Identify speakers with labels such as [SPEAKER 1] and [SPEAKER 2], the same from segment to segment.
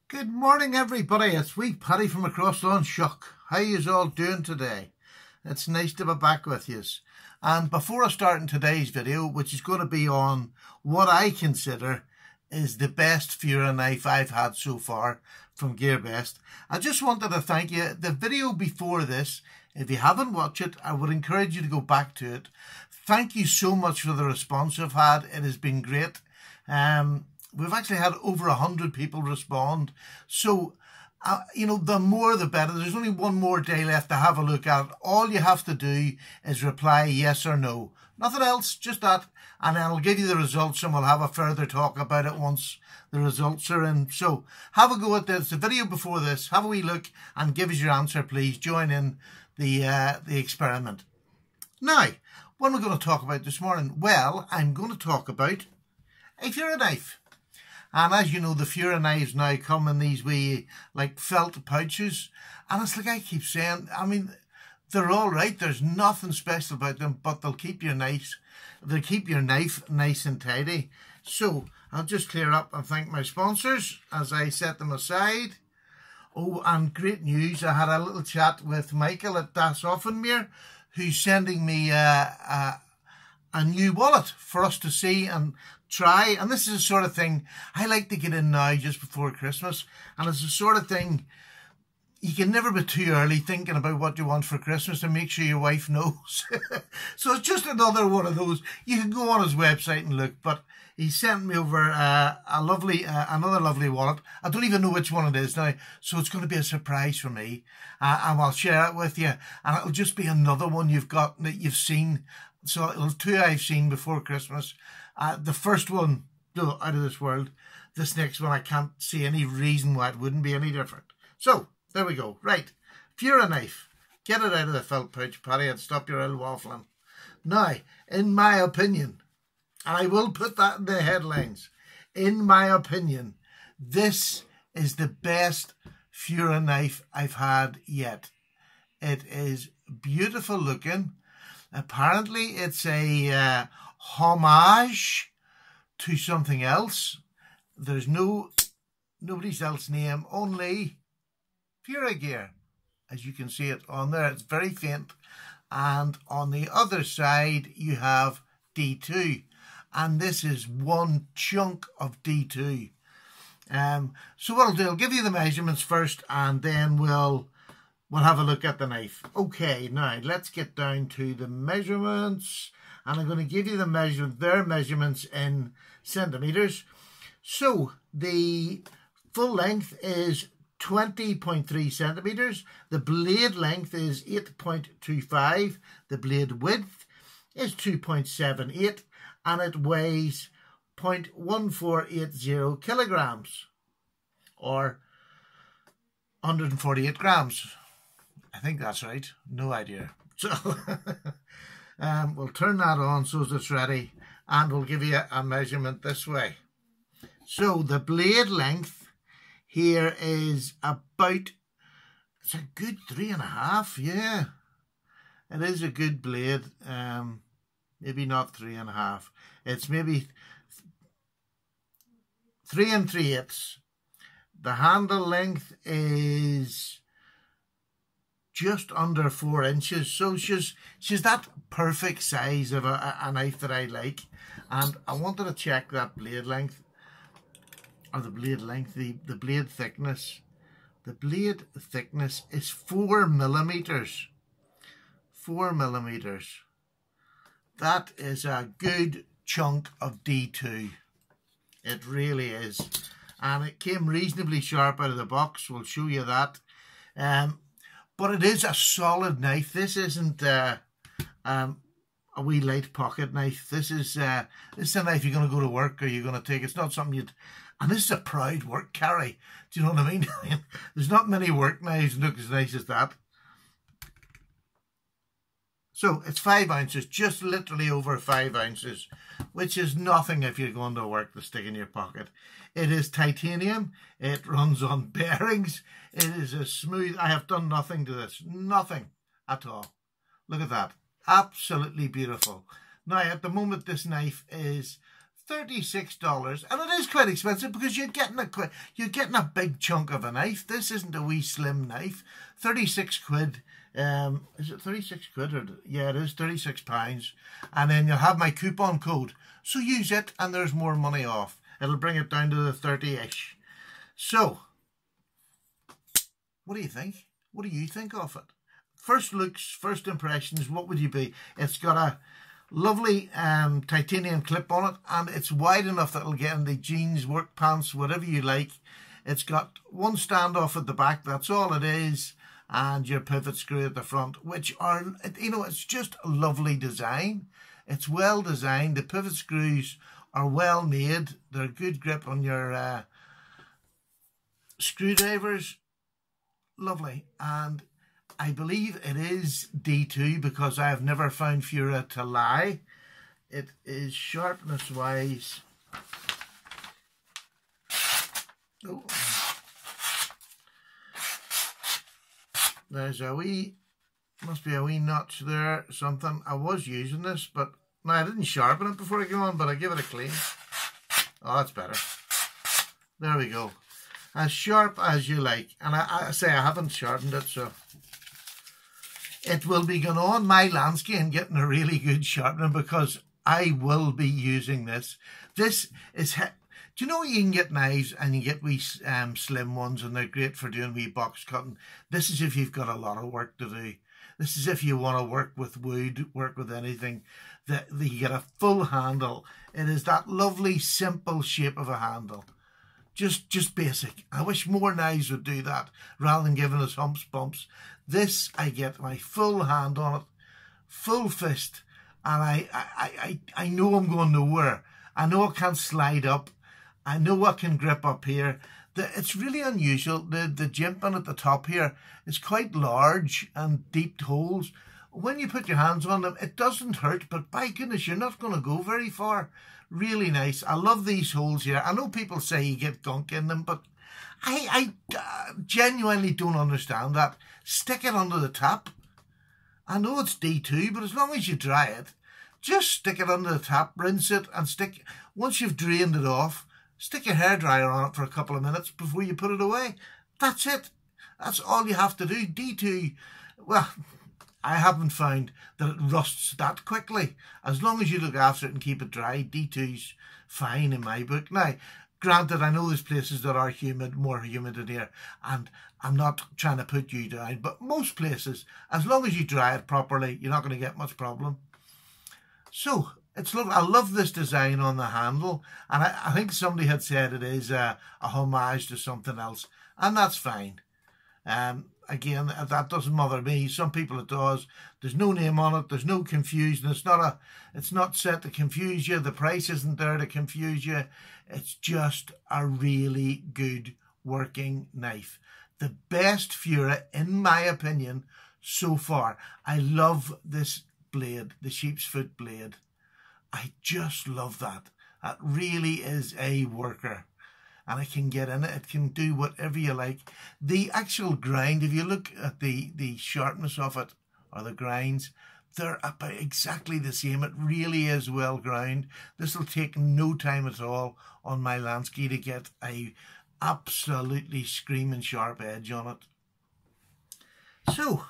[SPEAKER 1] Good morning, everybody. It's wee Paddy from across Longshock. How yous all doing today? It's nice to be back with yous. And before I start in today's video, which is going to be on what I consider is the best Fura knife I've had so far from Gearbest, I just wanted to thank you. The video before this, if you haven't watched it, I would encourage you to go back to it. Thank you so much for the response I've had. It has been great. We've actually had over 100 people respond. So, the more the better. There's only one more day left to have a look at. All you have to do is reply yes or no. Nothing else, just that. And then I'll give you the results and we'll have a further talk about it once the results are in. So, have a go at this. The video before this. Have a wee look and give us your answer, please. Join in the experiment. Now, what am I going to talk about this morning? Well, I'm going to talk about a Fura knife. And as you know, the Fura knives now come in these wee, like, felt pouches. And it's like I keep saying, they're all right. There's nothing special about them, but they'll keep your knife nice and tidy. So, I'll just clear up and thank my sponsors as I set them aside. Oh, and great news. I had a little chat with Michael at Das Offenmeer, who's sending me a new wallet for us to see and try. And this is the sort of thing I like to get in now just before Christmas. And it's the sort of thing you can never be too early thinking about what you want for Christmas and make sure your wife knows. So it's just another one of those. You can go on his website and look, but he sent me over another lovely wallet. I don't even know which one it is now, so it's going to be a surprise for me. And I'll share it with you. And it'll just be another one you've got that you've seen. So it'll two I've seen before Christmas. The first one, out of this world. This next one, I can't see any reason why it wouldn't be any different. So, there we go. Right. Fura knife. Get it out of the felt pouch, Paddy, and stop your ill waffling. Now, in my opinion, and I will put that in the headlines, in my opinion, this is the best Fura knife I've had yet. It is beautiful looking. Apparently, it's a homage to something else. There's nobody's else name, only Fura gear. As you can see it on there, it's very faint. And on the other side, you have D2. And this is one chunk of D2. So what I'll do, I'll give you the measurements first, and then we'll have a look at the knife. Okay, now let's get down to the measurements. And I'm going to give you their measurements in centimetres. So the full length is 20.3 centimetres. The blade length is 8.25. The blade width is 2.78. And it weighs 0.1480 kilograms. Or 148 grams. I think that's right. No idea. So we'll turn that on so it's ready, and we'll give you a measurement this way. So the blade length here is about, it's a good 3.5, yeah. It is a good blade, maybe not 3.5. It's maybe 3 3/8. The handle length is just under 4 inches. So she's that perfect size of a knife that I like. And I wanted to check that blade length, or the blade thickness. The blade thickness is 4 millimeters. 4 millimeters. That is a good chunk of D2. It really is. And it came reasonably sharp out of the box. We'll show you that. But it is a solid knife. This isn't a wee light pocket knife. This is a knife you're going to go to work, or you're going to take. It's not something you'd... And this is a proud work carry. Do you know what I mean? There's not many work knives that look as nice as that. So it's 5 ounces, just literally over 5 ounces, which is nothing if you're going to work to stick in your pocket. It is titanium. It runs on bearings. It is a smooth... I have done nothing to this. Nothing at all. Look at that. Absolutely beautiful. Now, at the moment, this knife is $36, and it is quite expensive because you're getting a big chunk of a knife. This isn't a wee slim knife. 36 quid. Is it 36 quid? Or, yeah, it is £36. And then you'll have my coupon code. So use it and there's more money off. It'll bring it down to the 30-ish. So, what do you think? What do you think of it? First looks, first impressions, what would you be? It's got a lovely titanium clip on it, and it's wide enough that it'll get into jeans, work pants, whatever you like. It's got one standoff at the back, that's all it is, and your pivot screw at the front, which are, you know, it's just a lovely design. It's well designed. The pivot screws are well made. They're good grip on your screwdrivers. Lovely. And I believe it is D2 because I have never found Fura to lie. It is sharpness wise. Oh. There's a wee, must be a wee notch there, something. I was using this, but no, I didn't sharpen it before I came on, but I give it a clean. Oh, that's better. There we go. As sharp as you like. And I say I haven't sharpened it, so it will be going on my landscape and getting a really good sharpening because I will be using this. This is, do you know you can get knives and you get wee slim ones and they're great for doing wee box cutting. This is if you've got a lot of work to do. This is if you want to work with wood, work with anything, that you get a full handle. It is that lovely, simple shape of a handle. Just basic. I wish more knives would do that rather than giving us humps, bumps. This, I get my full hand on it, full fist, and I know I'm going nowhere. I know I can't slide up. I know I can grip up here. It's really unusual. The jimping at the top here is quite large and deep holes. When you put your hands on them, it doesn't hurt, but by goodness, you're not going to go very far. Really nice. I love these holes here. I know people say you get gunk in them, but I genuinely don't understand that. Stick it under the tap. I know it's D2, but as long as you dry it, just stick it under the tap, rinse it, and once you've drained it off, stick your hairdryer on it for a couple of minutes before you put it away. That's it. That's all you have to do. D2, well, I haven't found that it rusts that quickly. As long as you look after it and keep it dry, D2's fine in my book. Now, granted, I know there's places that are humid, more humid in here, and I'm not trying to put you down, but most places, as long as you dry it properly, you're not going to get much problem. So, I love this design on the handle, and I think somebody had said it is a homage to something else, and that's fine. Again, that doesn't bother me. Some people it does. There's no name on it. There's no confusion. It's not set to confuse you. The price isn't there to confuse you. It's just a really good working knife. The best Fura, in my opinion, so far. I love this blade, the sheep's foot blade. I just love that. That really is a worker. And it can get in it. It can do whatever you like. The actual grind, if you look at the sharpness of it, or the grinds, they're about exactly the same. It really is well ground. This will take no time at all on my landscape to get a absolutely screaming sharp edge on it. So,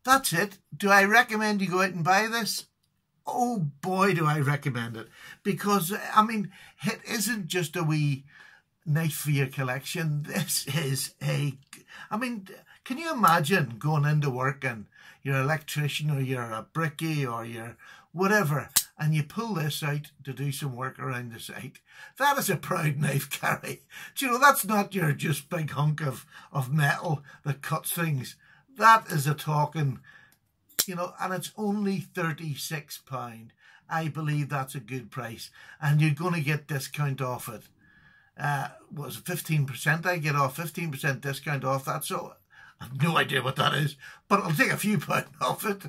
[SPEAKER 1] that's it. Do I recommend you go out and buy this? Oh boy, do I recommend it. Because, I mean, it isn't just a wee knife for your collection. This is I mean, can you imagine going into work and you're an electrician or you're a brickie or you're whatever, and you pull this out to do some work around the site? That is a proud knife carry. Do you know, that's not your just big hunk of metal that cuts things. That is a talking, you know, and it's only £36. I believe that's a good price, and you're going to get discount off it. Was it 15% I get off? 15% discount off that. So I have no idea what that is, but I'll take a few pounds off it.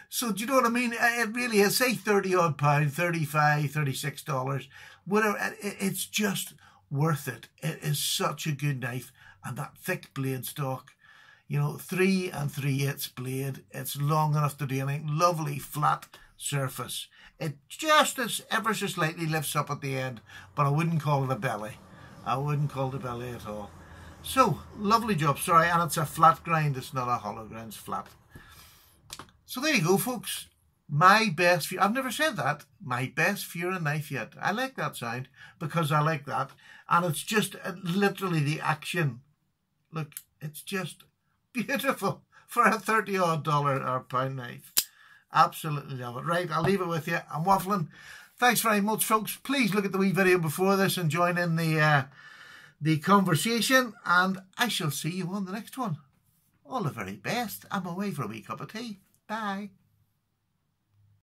[SPEAKER 1] So do you know what I mean? It really is, say 30 odd pound, $35, $36, whatever. It's just worth it. It is such a good knife, and that thick blade stock, you know, 3 3/8 blade. It's long enough to do anything. Lovely flat surface. It just ever so slightly lifts up at the end, but I wouldn't call it a belly. I wouldn't call it a belly at all. So, lovely job. Sorry, and it's a flat grind. It's not a hollow grind, it's flat. So there you go, folks. My best, I've never said that, my best Fura knife yet. I like that sound because I like that. And it's just literally the action. Look, it's just beautiful for a $30-odd or pound knife. Absolutely love it. Right, I'll leave it with you. I'm waffling. Thanks very much, folks. Please look at the wee video before this and join in the conversation. And I shall see you on the next one. All the very best. I'm away for a wee cup of tea. Bye.